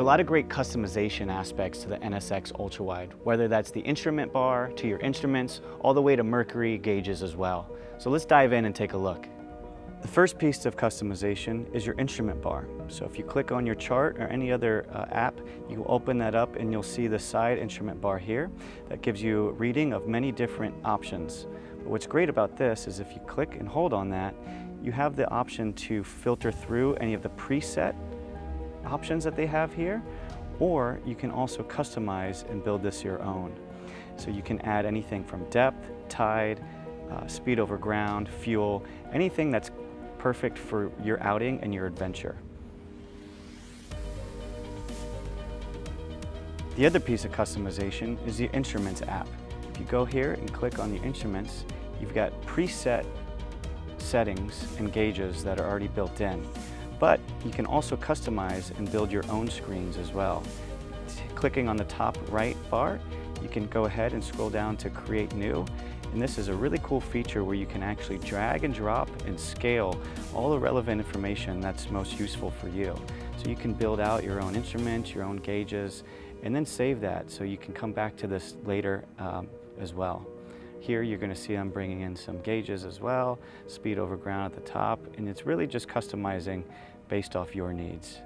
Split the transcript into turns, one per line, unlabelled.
lot of great customization aspects to the NSX ULTRAWIDE, whether that's the instrument bar, to your instruments, all the way to mercury gauges as well. So let's dive in and take a look. The first piece of customization is your instrument bar. So if you click on your chart or any other app, you open that up and you'll see the side instrument bar here. That gives you a reading of many different options. But what's great about this is if you click and hold on that, you have the option to filter through any of the preset options that they have here, or you can also customize and build this your own. So you can add anything from depth, tide, speed over ground, fuel, anything that's perfect for your outing and your adventure. The other piece of customization is the Instruments app. If you go here and click on the Instruments, you've got preset settings and gauges that are already built in. But you can also customize and build your own screens as well. Clicking on the top right bar, you can go ahead and scroll down to Create New. And this is a really cool feature where you can actually drag and drop and scale all the relevant information that's most useful for you. So you can build out your own instruments, your own gauges, and then save that so you can come back to this later as well. Here you're going to see I'm bringing in some gauges as well, speed over ground at the top, and it's really just customizing based off your needs.